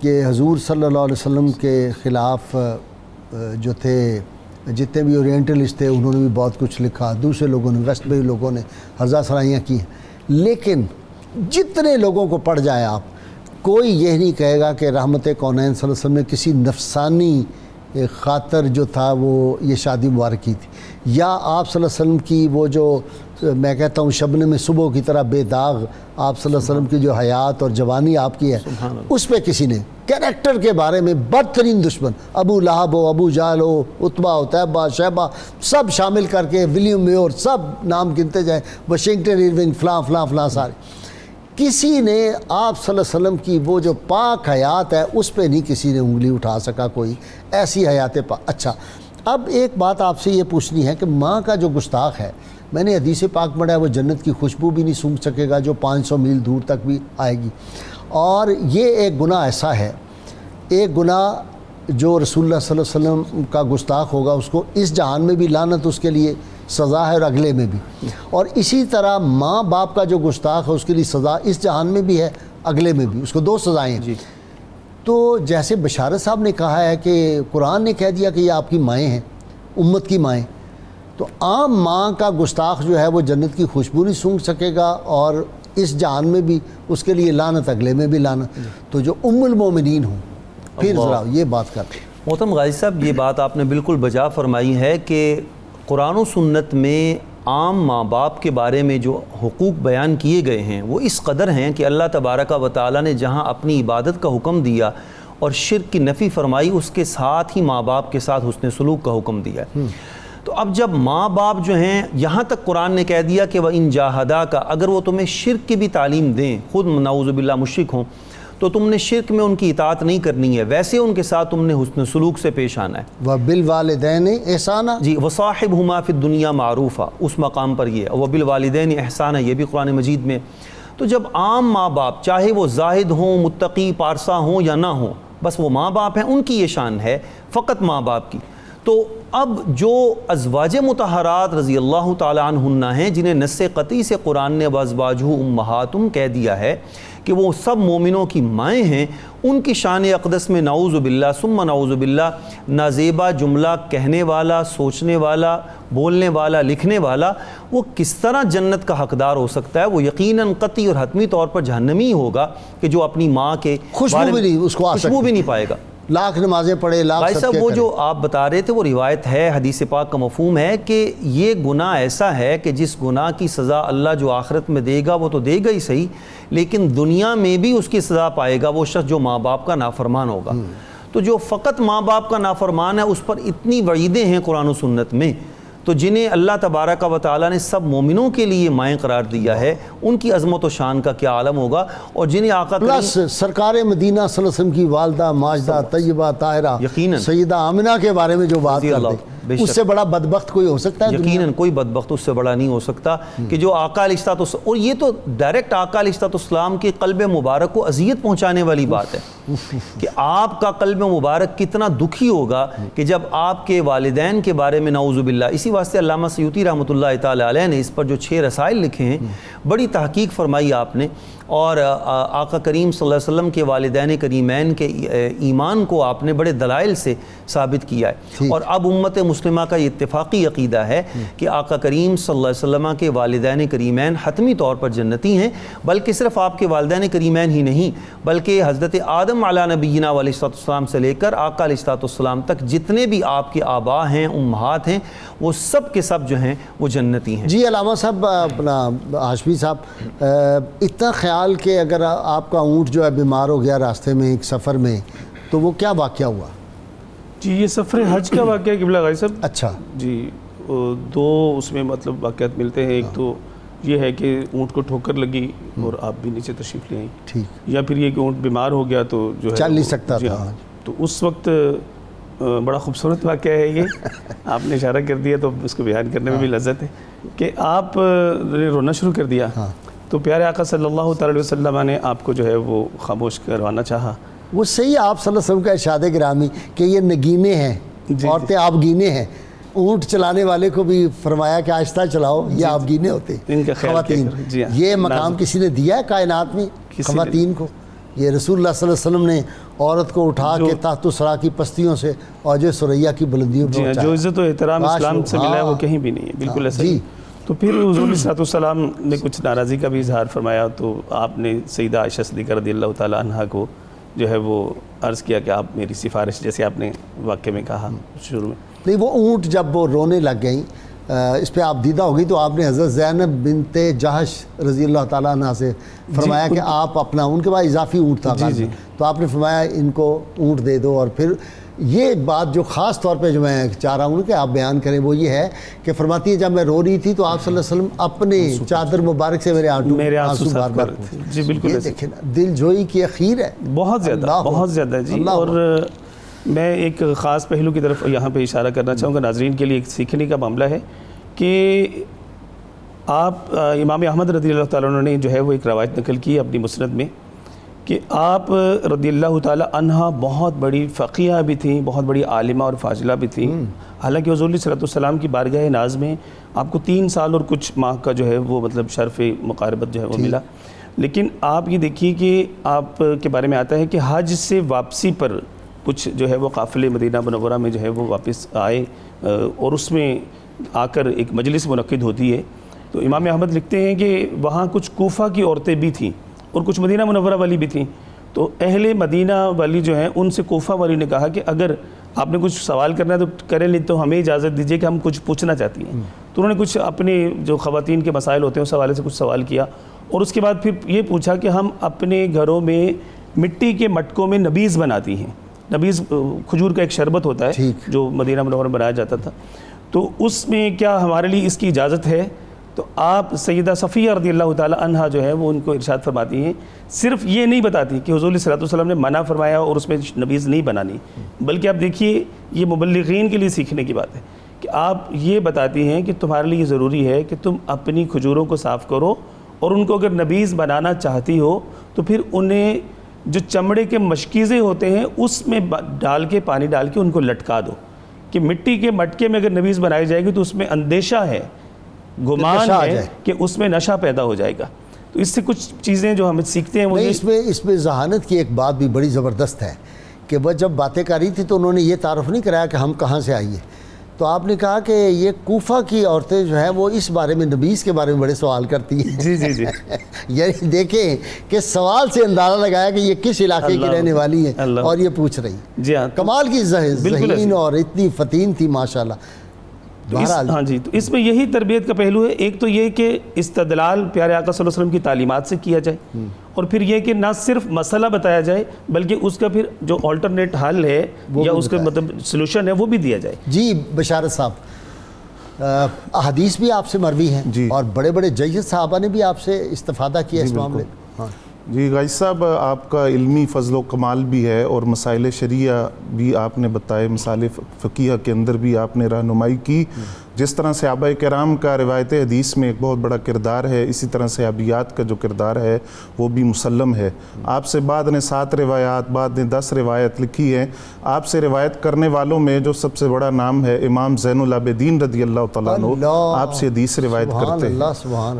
کہ حضور صلی اللہ علیہ وسلم کے خلاف جو تھے جتنے بھی اورینٹلسٹ تھے انہوں نے بھی بہت کچھ لکھا، دوسرے لوگوں نے، ویسٹ میں لوگوں نے ہزار سرائیاں کی ہیں، لیکن جتنے لوگوں کو پڑھ جائے آپ، کوئی یہ نہیں کہے گا کہ رحمت کونین صلی اللہ علیہ وسلم نے کسی نفسانی خاطر جو تھا وہ یہ شادی مبارک کی تھی، یا آپ صلی اللہ علیہ وسلم کی وہ جو میں کہتا ہوں شبنم صبح کی طرح بے داغ آپ صلی اللہ علیہ وسلم کی جو حیات اور جوانی آپ کی ہے، اس پہ کسی نے کریکٹر کے بارے میں بدترین دشمن ابو لہب ہو، ابو جہل ہو، عتبہ ہو، طیبہ، شیبہ، سب شامل کر کے ولیم میور، سب نام گنتے جائیں، واشنگٹن ارونگ، فلاں فلاں فلاں، سارے، کسی نے آپ صلی اللہ علیہ وسلم کی وہ جو پاک حیات ہے اس پہ نہیں کسی نے انگلی اٹھا سکا، کوئی ایسی حیات پاک۔ اچھا، اب ایک بات آپ سے یہ پوچھنی ہے کہ ماں کا جو گستاخ ہے، میں نے حدیث پاک پڑھا ہے، وہ جنت کی خوشبو بھی نہیں سونگھ سکے گا جو 500 میل دور تک بھی آئے گی، اور یہ ایک گناہ ایسا ہے، ایک گناہ جو رسول اللہ صلی اللہ علیہ وسلم کا گستاخ ہوگا اس کو اس جہان میں بھی لعنت اس کے لیے سزا ہے اور اگلے میں بھی. اور اسی طرح ماں باپ کا جو گستاخ ہے اس کے لیے سزا اس جہان میں بھی ہے اگلے میں بھی, اس کو 2 سزائیں ہیں. تو جیسے بشارت صاحب نے کہا ہے کہ قرآن نے کہہ دیا کہ یہ آپ کی مائیں ہیں, امت کی مائیں, تو عام ماں کا گستاخ جو ہے وہ جنت کی خوشبو نہیں سونگھ سکے گا اور اس جہان میں بھی اس کے لیے لعنت, اگلے میں بھی لعنت. تو جو ام المومنین ہوں, پھر ذرا یہ بات کرتے ہیں. محترم غازی صاحب, یہ بات آپ نے بالکل بجا فرمائی ہے کہ قرآن و سنت میں عام ماں باپ کے بارے میں جو حقوق بیان کیے گئے ہیں وہ اس قدر ہیں کہ اللہ تبارک و تعالیٰ نے جہاں اپنی عبادت کا حکم دیا اور شرک کی نفی فرمائی, اس کے ساتھ ہی ماں باپ کے ساتھ حسن سلوک کا حکم دیا ہے. تو اب جب ماں باپ جو ہیں, یہاں تک قرآن نے کہہ دیا کہ وَإِن جَاهَدَاكَ, اگر وہ تمہیں شرک کی بھی تعلیم دیں, خود نعوذ باللہ مشرک ہوں, تو تم نے شرک میں ان کی اطاعت نہیں کرنی ہے, ویسے ان کے ساتھ تم نے حسن سلوک سے پیش آنا ہے. وَبِالْوَالِدَيْنِ إِحْسَانًا, جی, وَصَاحِبْهُمَا فِي الدُّنْيَا مَعْرُوفًا, اس مقام پر یہ وَبِالْوَالِدَيْنِ إِحْسَانًا, یہ بھی قرآن مجید میں. تو جب عام ماں باپ, چاہے وہ زاہد ہوں, متقی, پارسا ہوں یا نہ ہوں, بس وہ ماں باپ ہیں, ان کی یہ شان ہے, فقط ماں باپ کی. تو اب جو ازواج مطہرات رضی اللہ تعالیٰ عنہن ہیں, جنہیں نص قطعی سے قرآن نے وازواجہ امہاتم کہہ دیا ہے کہ وہ سب مومنوں کی مائیں ہیں, ان کی شان اقدس میں نعوذ باللہ ثم نعوذ باللہ نازیبا جملہ کہنے والا, سوچنے والا, بولنے والا, لکھنے والا, وہ کس طرح جنت کا حقدار ہو سکتا ہے؟ وہ یقیناً قطعی اور حتمی طور پر جہنمی ہوگا کہ جو اپنی ماں کے خوشبو بھی نہیں اس کو آ سکتی, خوشبو بھی نہیں پائے گا. لاکھ نمازیں پڑھے, لاکھ بھائی صدقے صاحب, وہ کرے. جو آپ بتا رہے تھے وہ روایت ہے, حدیث پاک کا مفہوم ہے کہ یہ گناہ ایسا ہے کہ جس گناہ کی سزا اللہ جو آخرت میں دے گا وہ تو دے گا ہی صحیح, لیکن دنیا میں بھی اس کی سزا پائے گا وہ شخص جو ماں باپ کا نافرمان ہوگا. تو جو فقط ماں باپ کا نافرمان ہے اس پر اتنی وعیدیں ہیں قرآن و سنت میں, تو جنہیں اللہ تبارک و تعالیٰ نے سب مومنوں کے لیے مائیں قرار دیا ہے, ان کی عظمت و شان کا کیا عالم ہوگا. اور جنہیں آقا پلس سرکار مدینہ صلی اللہ علیہ وسلم کی والدہ ماجدہ طیبہ طاہرہ یقیناً سیدہ آمنہ کے بارے میں جو بات کرتے, اس سے بڑا بدبخت کوئی ہو سکتا ہے؟ یقیناً کوئی بدبخت اس سے بڑا نہیں ہو سکتا کہ جو آقا علیہ الصلوۃ، اور یہ تو ڈائریکٹ آقا علیہ الصلوۃ کے قلب مبارک کو اذیت پہنچانے والی بات ہے کہ آپ کا قلب مبارک کتنا دکھی ہوگا کہ جب آپ کے والدین کے بارے میں نعوذ باللہ. اسی واسطے علامہ سیوطی رحمۃ اللہ تعالی علیہ نے اس پر جو 6 رسائل لکھے ہیں، بڑی تحقیق فرمائی آپ نے، اور آقا کریم صلی اللہ علیہ وسلم کے والدین کریمین کے ایمان کو آپ نے بڑے دلائل سے ثابت کیا ہے. اور اب امت مسلمہ کا یہ اتفاقی عقیدہ ہے کہ آقا کریم صلی اللہ علیہ وسلم کے والدین کریمین حتمی طور پر جنتی ہیں، بلکہ صرف آپ کے والدین کریمین ہی نہیں بلکہ حضرت آدم علیہ نبینا علیہ السلام سے لے کر آقا علیہ السلام تک جتنے بھی آپ کے آبا ہیں، امہات ہیں، وہ سب کے سب جو ہیں وہ جنتی ہیں. جی علامہ صاحب، اپنا ہاشمی صاحب، اتنا خیال کہ اگر آپ کا اونٹ جو ہے بیمار ہو گیا راستے میں ایک سفر میں، تو وہ کیا واقعہ ہوا؟ جی یہ سفر حج کا واقعہ قبلہ غازی صاحب. اچھا جی 2 اس میں مطلب واقعات ملتے ہیں. ایک تو یہ ہے کہ اونٹ کو ٹھوکر لگی اور آپ بھی نیچے تشریف لے آئیں، ٹھیک، یا پھر یہ کہ اونٹ بیمار ہو گیا تو جو ہے چل نہیں سکتا جی تھا. ہاں. تو اس وقت بڑا خوبصورت واقعہ ہے یہ آپ نے اشارہ کر دیا تو اس کو بیان کرنے میں بھی لذت ہے کہ آپ نے رونا شروع کر دیا تو پیارے آقا صلی اللہ تعالی وسلم نے آپ کو جو ہے وہ خاموش کروانا چاہا. وہ صحیح آپ صلی اللہ علیہ وسلم کا ارشاد گرامی کہ یہ نگینے ہیں، عورتیں آپ گینے ہیں. اونٹ چلانے والے کو بھی فرمایا کہ آہستہ چلاؤ، یہ آپ گینے ہوتے ان کا خیال خواتین. جی ہاں، یہ مقام کسی نے دیا ہے کائنات میں خواتین کو؟ یہ رسول اللہ صلی اللہ علیہ وسلم نے عورت کو اٹھا کے تحت الثری کی پستیوں سے اوج ثریا کی بلندیوں پر پہنچایا. جو عزت و احترام اسلام سے ملا ہے وہ کہیں بھی نہیں ہے، بالکل ایسا ہی. تو پھر حضور علیہ السلام نے کچھ ناراضی کا بھی اظہار فرمایا تو آپ نے سیدہ عائشہ صدیقہ رضی اللہ تعالی عنہا کو جو ہے وہ عرض کیا کہ آپ میری سفارش، جیسے آپ نے واقعے میں کہا شروع میں. نہیں، وہ اونٹ جب وہ رونے لگ گئیں، اس پہ آپ دیدہ ہوگی تو آپ نے حضرت زینب بنت جہش رضی اللہ تعالیٰ عنہ سے فرمایا کہ آپ اپنا، ان کے بعد اضافی اونٹ تھا تو آپ نے فرمایا ان کو اونٹ دے دو. اور پھر یہ بات جو خاص طور پہ جو میں چاہ رہا ہوں کہ آپ بیان کریں وہ یہ ہے کہ فرماتی ہے جب میں رو رہی تھی تو آپ صلی اللہ علیہ وسلم اپنے چادر مبارک سے میرے آنسو بار بار جی بالکل. یہ دیکھیں دل جوئی کی اخیر ہے، بہت زیادہ جی. اور میں ایک خاص پہلو کی طرف یہاں پہ اشارہ کرنا چاہوں گا، ناظرین کے لیے ایک سیکھنے کا معاملہ ہے کہ آپ امام احمد رضی اللہ تعالیٰ عنہ نے جو ہے وہ ایک روایت نقل کی اپنی مسند میں کہ آپ رضی اللہ تعالی عنہ بہت بڑی فقیہ بھی تھیں، بہت بڑی عالمہ اور فاضلہ بھی تھیں. حالانکہ حضور علیہ الصلوۃ والسلام کی بارگاہ ناز میں آپ کو 3 سال اور کچھ ماہ کا جو ہے وہ مطلب شرف مقاربت جو ہے وہ ملا. لیکن آپ یہ دیکھیے کہ آپ کے بارے میں آتا ہے کہ حج سے واپسی پر کچھ جو ہے وہ قافلے مدینہ منورہ میں جو ہے وہ واپس آئے اور اس میں آ کر ایک مجلس منعقد ہوتی ہے. تو امام احمد لکھتے ہیں کہ وہاں کچھ کوفہ کی عورتیں بھی تھیں اور کچھ مدینہ منورہ والی بھی تھیں. تو اہل مدینہ والی جو ہیں ان سے کوفہ والی نے کہا کہ اگر آپ نے کچھ سوال کرنا ہے تو کریں، نہیں تو ہمیں اجازت دیجیے کہ ہم کچھ پوچھنا چاہتی ہیں. تو انہوں نے کچھ اپنے جو خواتین کے مسائل ہوتے ہیں اس حوالے سے کچھ سوال کیا اور اس کے بعد پھر یہ پوچھا کہ ہم اپنے گھروں میں مٹی کے مٹکوں میں نبیذ بناتی ہیں. نبیذ کھجور کا ایک شربت ہوتا ہے جو مدینہ منورہ میں بنایا جاتا تھا. تو اس میں کیا ہمارے لیے اس کی اجازت ہے؟ تو آپ سیدہ صفیہ رضی اللہ تعالی عنہا جو ہے وہ ان کو ارشاد فرماتی ہیں، صرف یہ نہیں بتاتی کہ حضور صلی اللہ علیہ وسلم نے منع فرمایا اور اس میں نبیذ نہیں بنانی، بلکہ آپ دیکھیے یہ مبلغین کے لیے سیکھنے کی بات ہے کہ آپ یہ بتاتی ہیں کہ تمہارے لیے یہ ضروری ہے کہ تم اپنی کھجوروں کو صاف کرو اور ان کو اگر نبیذ بنانا چاہتی ہو تو پھر انہیں جو چمڑے کے مشکیزے ہوتے ہیں اس میں ڈال کے پانی ڈال کے ان کو لٹکا دو کہ مٹی کے مٹکے میں اگر نبیذ بنائی جائے گی تو اس میں اندیشہ ہے، گمان ہے کہ اس میں نشہ پیدا ہو جائے گا. تو اس سے کچھ چیزیں جو ہم سیکھتے ہیں وہ اس میں ذہانت کی ایک بات بھی بڑی زبردست ہے کہ وہ جب باتیں کر رہی تھی تو انہوں نے یہ تعارف نہیں کرایا کہ ہم کہاں سے آئیے. تو آپ نے کہا کہ یہ کوفہ کی عورتیں جو ہیں وہ اس بارے میں نبیذ کے بارے میں بڑے سوال کرتی ہیں. جی یعنی دیکھیں کہ سوال سے اندازہ لگایا کہ یہ کس علاقے کی رہنے والی ہیں اور یہ پوچھ رہی. جی ہاں، کمال کی ذہین اور اتنی فتین تھی ماشاءاللہ. ہاں جی، تو اس میں یہی تربیت کا پہلو ہے. ایک تو یہ کہ استدلال پیارے آقا صلی اللہ علیہ وسلم کی تعلیمات سے کیا جائے اور پھر یہ کہ نہ صرف مسئلہ بتایا جائے بلکہ اس کا پھر جو آلٹرنیٹ حل ہے یا اس کا مطلب سلوشن ہے وہ بھی دیا جائے. جی بشارت صاحب، احادیث بھی آپ سے مروی ہیں اور بڑے بڑے جید صحابہ نے بھی آپ سے استفادہ کیا اس معاملے میں. جی غازی صاحب، آپ کا علمی فضل و کمال بھی ہے اور مسائل شریعہ بھی آپ نے بتائے، مسائل فقیہ کے اندر بھی آپ نے رہنمائی کی. جس طرح صحابہ کرام کا روایت حدیث میں ایک بہت بڑا کردار ہے، اسی طرح صحابیات کا جو کردار ہے وہ بھی مسلم ہے. آپ سے بعد نے 7 روایات، بعد نے 10 روایت لکھی ہیں. آپ سے روایت کرنے والوں میں جو سب سے بڑا نام ہے امام زین العابدین رضی اللہ تعالیٰ عنہ، آپ سے حدیث روایت کرتے ہیں.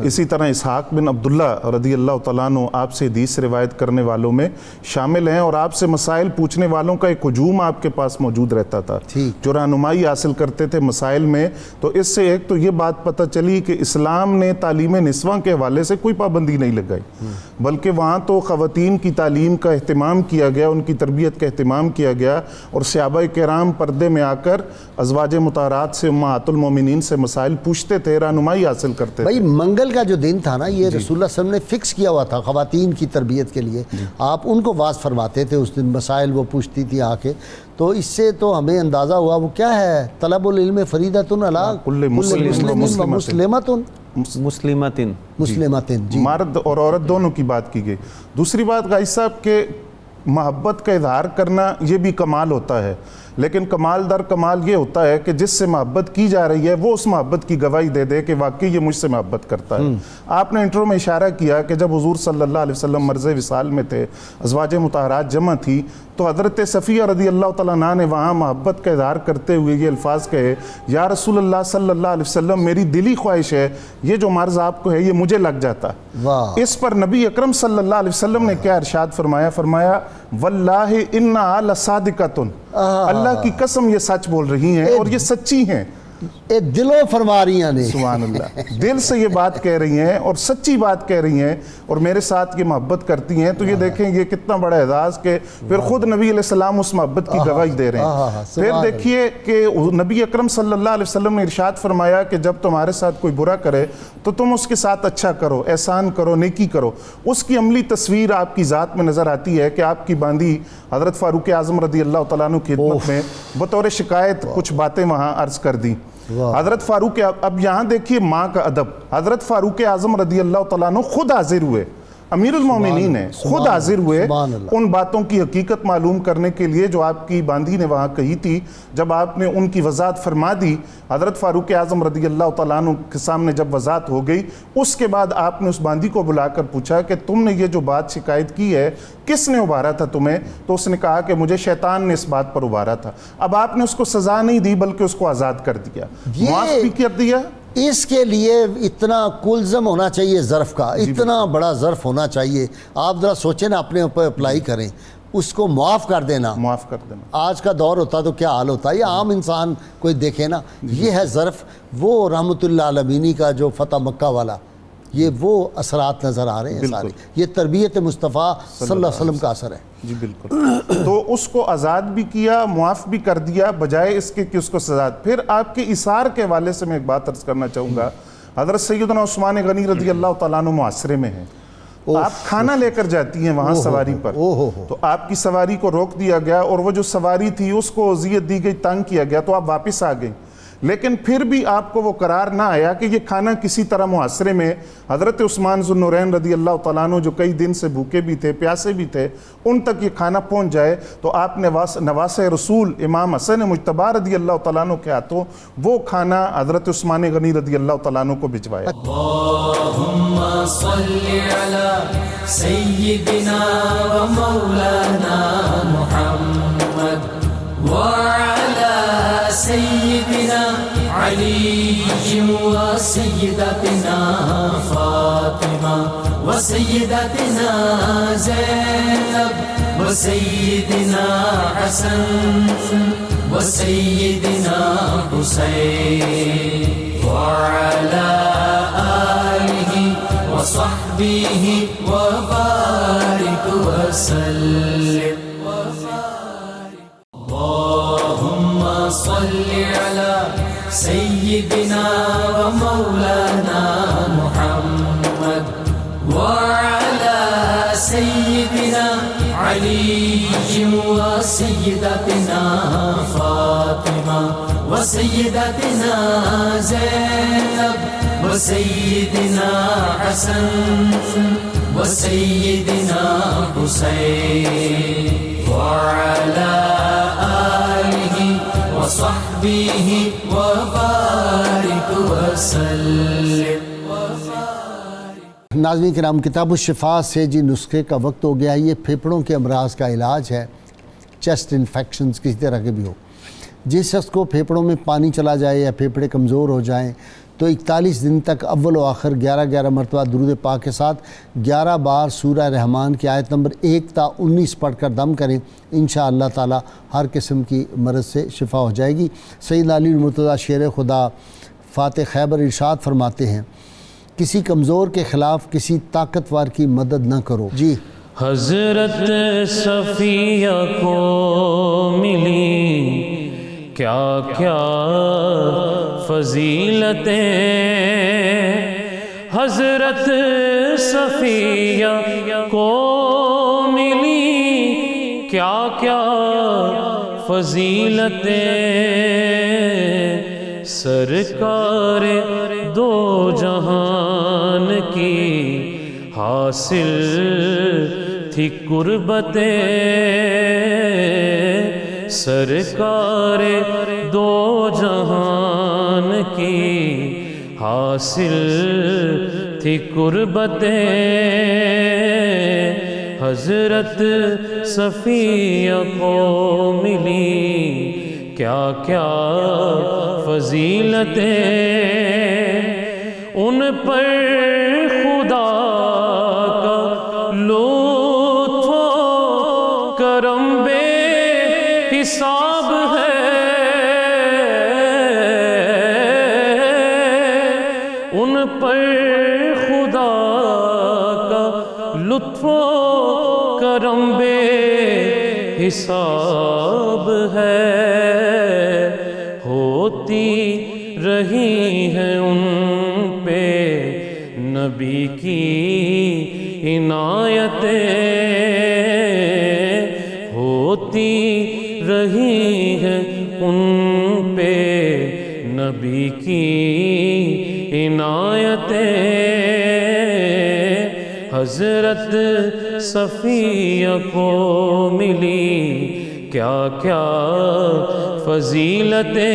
اسی طرح اسحاق بن عبداللہ رضی اللہ تعالیٰ عنہ آپ سے حدیث روایت کرنے والوں میں شامل ہیں اور آپ سے مسائل پوچھنے والوں کا ایک ہجوم آپ کے پاس موجود رہتا تھا جو رہنمائی حاصل کرتے تھے مسائل میں. تو اس سے ایک تو یہ بات پتہ چلی کہ اسلام نے تعلیم نسواں کے حوالے سے کوئی پابندی نہیں لگائی، بلکہ وہاں تو خواتین کی تعلیم کا اہتمام کیا گیا، ان کی تربیت کا اہتمام کیا گیا اور صحابہ کرام پردے میں آ کر ازواج مطہرات سے، امہات المومنین سے مسائل پوچھتے تھے، رہنمائی حاصل کرتے تھے. بھائی منگل کا جو دن تھا نا، یہ رسول اللہ صلی اللہ علیہ وسلم نے فکس کیا ہوا تھا خواتین کی تربیت کے لیے. آپ ان کو واعظ فرماتے تھے اس دن، مسائل وہ پوچھتی تھی آ کے. تو اس سے تو ہمیں اندازہ ہوا وہ کیا ہے، طلب العلم فریضۃ علی کل مسلمۃ. جی، مرد اور عورت دونوں کی بات کی گئی. دوسری بات غازی صاحب کہ محبت کا اظہار کرنا یہ بھی کمال ہوتا ہے، لیکن کمال در کمال یہ ہوتا ہے کہ جس سے محبت کی جا رہی ہے وہ اس محبت کی گواہی دے دے کہ واقعی یہ مجھ سے محبت کرتا ہے. آپ نے انٹرو میں اشارہ کیا کہ جب حضور صلی اللہ علیہ وسلم مرض وصال میں تھے، ازواج مطہرات جمع تھی، تو حضرت صفیہ رضی اللہ تعالیٰ عنہ نے وہاں محبت کا اظہار کرتے ہوئے یہ الفاظ کہے، یا رسول اللہ صلی اللہ علیہ وسلم، میری دلی خواہش ہے یہ جو مرض آپ کو ہے یہ مجھے لگ جاتا. اس پر نبی اکرم صلی اللہ علیہ وسلم نے کیا ارشاد فرمایا؟ فرمایا واللہ انا لصادقۃ، اللہ کی قسم یہ سچ بول رہی ہیں اور یہ سچی ہیں. دلوں فرما رہی ہیں، سبحان اللہ، دل سے یہ بات کہہ رہی ہیں اور سچی بات کہہ رہی ہیں اور میرے ساتھ یہ محبت کرتی ہیں. تو یہ دیکھیں یہ کتنا بڑا اعزاز کہ پھر خود نبی علیہ السلام اس محبت کی گواہی دے رہے ہیں. پھر دیکھیے کہ نبی اکرم صلی اللہ علیہ وسلم نے ارشاد فرمایا کہ جب تمہارے ساتھ کوئی برا کرے تو تم اس کے ساتھ اچھا کرو، احسان کرو، نیکی کرو. اس کی عملی تصویر آپ کی ذات میں نظر آتی ہے کہ آپ کی باندھی حضرت فاروق اعظم رضی اللہ تعالیٰ عنہ کی خدمت میں بطور شکایت کچھ باتیں وہاں عرض کر دی. حضرت فاروق، اب یہاں دیکھیے ماں کا ادب، حضرت فاروق اعظم رضی اللہ تعالیٰ عنہ خود حاضر ہوئے. امیر المومنین ہیں، خود حاضر ہوئے سبحان اللہ۔ ان باتوں کی حقیقت معلوم کرنے کے لیے جو آپ کی باندھی نے وہاں کہی تھی۔ جب آپ نے ان کی وضاحت فرما دی، حضرت فاروق اعظم رضی اللہ تعالیٰ عنہ کے سامنے جب وضاحت ہو گئی، اس کے بعد آپ نے اس باندھی کو بلا کر پوچھا کہ تم نے یہ جو بات شکایت کی ہے کس نے ابھارا تھا تمہیں؟ تو اس نے کہا کہ مجھے شیطان نے اس بات پر ابھارا تھا۔ اب آپ نے اس کو سزا نہیں دی بلکہ اس کو آزاد کر دیا، معاف بھی کر دیا۔ اس کے لیے اتنا کلزم ہونا چاہیے ظرف کا، اتنا بڑا ظرف ہونا چاہیے۔ آپ ذرا سوچیں نا، اپنے اوپر اپلائی کریں، اس کو معاف کر دینا۔ معاف کر دینا۔ آج کا دور ہوتا تو کیا حال ہوتا ہے، یہ عام انسان کوئی دیکھے نا، یہ ہے ظرف۔ وہ رحمت اللہ عالمینی کا جو فتح مکہ والا، یہ وہ اثرات نظر آ رہے ہیں سارے، یہ تربیت مصطفیٰ صلی اللہ علیہ وسلم کا اثر ہے۔ جی بالکل۔ تو اس کو آزاد بھی کیا، معاف بھی کر دیا، بجائے اس کے کہ اس کو سزا۔ پھر آپ کے اثار کے حوالے سے میں ایک بات عرض کرنا چاہوں گا۔ حضرت سیدنا عثمان غنی رضی اللہ تعالیٰ عنہ معاشرے میں ہیں، آپ کھانا لے کر جاتی ہیں وہاں سواری پر، تو آپ کی سواری کو روک دیا گیا اور وہ جو سواری تھی اس کو اذیت دی گئی، تنگ کیا گیا، تو آپ واپس آ گئیں۔ لیکن پھر بھی آپ کو وہ قرار نہ آیا کہ یہ کھانا کسی طرح محاصرے میں حضرت عثمان ذو النورین رضی اللہ تعالیٰ عنہ جو کئی دن سے بھوکے بھی تھے، پیاسے بھی تھے، ان تک یہ کھانا پہنچ جائے۔ تو آپ نے نواسہ رسول امام حسن مجتبی رضی اللہ تعالیٰ عنہ کے ہاتھوں وہ کھانا حضرت عثمان غنی رضی اللہ تعالیٰ عنہ کو بھجوایا۔ اللہم صلی علی سیدنا و مولانا محمد وعلی سیدنا علی و سیدتنا فاطمہ و سیدتنا زینب و سیدنا حسن و سیدنا حسین وعلی آلہ و صحبہ و بارک وسلم۔ اللہم صلی علی سیدنا و مولانا محمد وعلی سیدنا علی و سیدتنا فاطمہ و سیدتنا زینب و سیدنا حسن و سیدنا حسین وعلی آلہ و صحبہ و بارک وسلم۔ ناظرین کرام، کتاب الشفا سے جی نسخے کا وقت ہو گیا ہے۔ یہ پھیپھڑوں کے امراض کا علاج ہے، چیسٹ انفیکشنز کسی طرح کے بھی ہو۔ جس شخص کو پھیپھڑوں میں پانی چلا جائے یا پھیپھڑے کمزور ہو جائیں تو 41 دن تک اول و آخر 11 مرتبہ درود پاک کے ساتھ 11 بار سورہ رحمان کی آیت نمبر 1 تا 19 پڑھ کر دم کریں، انشاءاللہ تعالی ہر قسم کی مرض سے شفا ہو جائے گی۔ سیدنا علی المرتضیٰ شیر خدا فاتح خیبر ارشاد فرماتے ہیں، کسی کمزور کے خلاف کسی طاقتور کی مدد نہ کرو۔ جی حضرت صفیہ کو ملی کیا کیا فضیلتیں، حضرت صفیہ کو ملی کیا کیا فضیلتیں، سرکار دو جہان کی حاصل تھی قربتیں، سرکار دو جہان کی حاصل تھی قربتیں، حضرت صفیہ کو ملی کیا کیا فضیلتیں، ان پر خدا کا لطف و کرم بے حساب ہے، ان پر خدا کا لطف و کرم بے حساب ہے، ہوتی رہی ہیں ان پہ نبی کی عنایتیں، ہوتی رہی ہیں ان پہ نبی کی عنایتیں، حضرت صفیہ کو ملی کیا کیا فضیلتیں،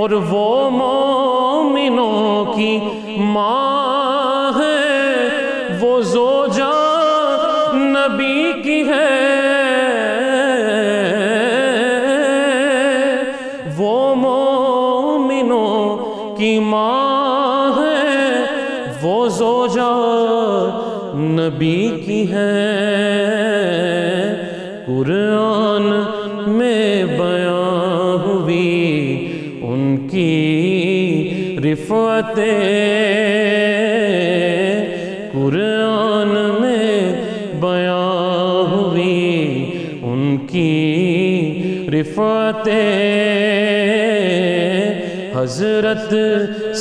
اور وہ مومنوں کی ماں ہے، وہ زوجہ نبی کی ہے، وہ مومنوں کی ماں ہے، وہ زوجہ نبی کی ہے۔ قرآن میں بیان ہوئی ان کی رفعتیں، قرآن میں بیان ہوئی ان کی رفعتیں، حضرت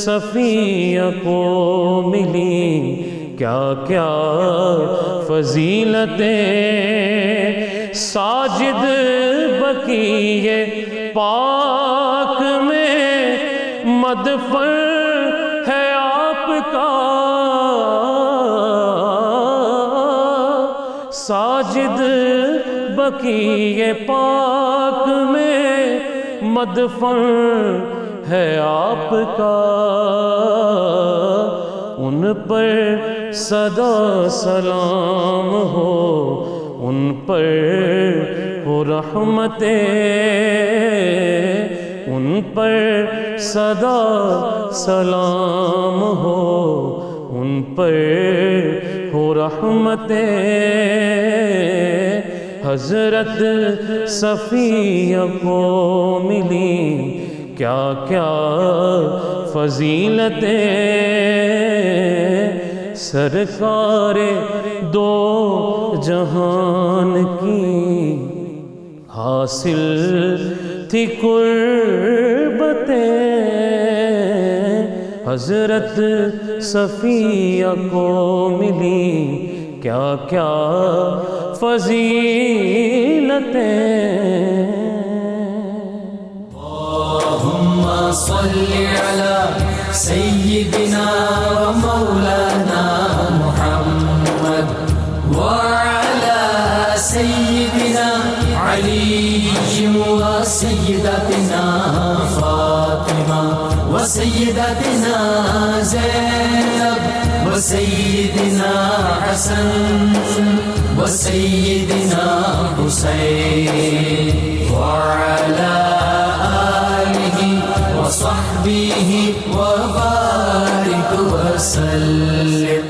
صفیہ کو ملی کیا کیا فضیلتیں، ساجد بقیع پاک میں مدفن ہے آپ کا، ساجد بقیع پاک میں مدفن ہے آپ کا، ان پر صدا سلام ہو، ان پر ہو رحمتیں، ان پر صدا سلام ہو، ان پر ہو رحمتیں، حضرت صفیہ کو ملی کیا کیا فضیلتیں، سرکار دو جہان کی حاصل تھی قربتیں، حضرت صفیہ کو ملی کیا کیا فضیلتیں۔ اللهم صل على سيدنا ومولانا محمد وعلى سيدنا علي وسيدتنا فاطمة وسيدتنا زينب وسيدنا حسن وسيدنا حسين وعلى وصحبه وبارك وسلم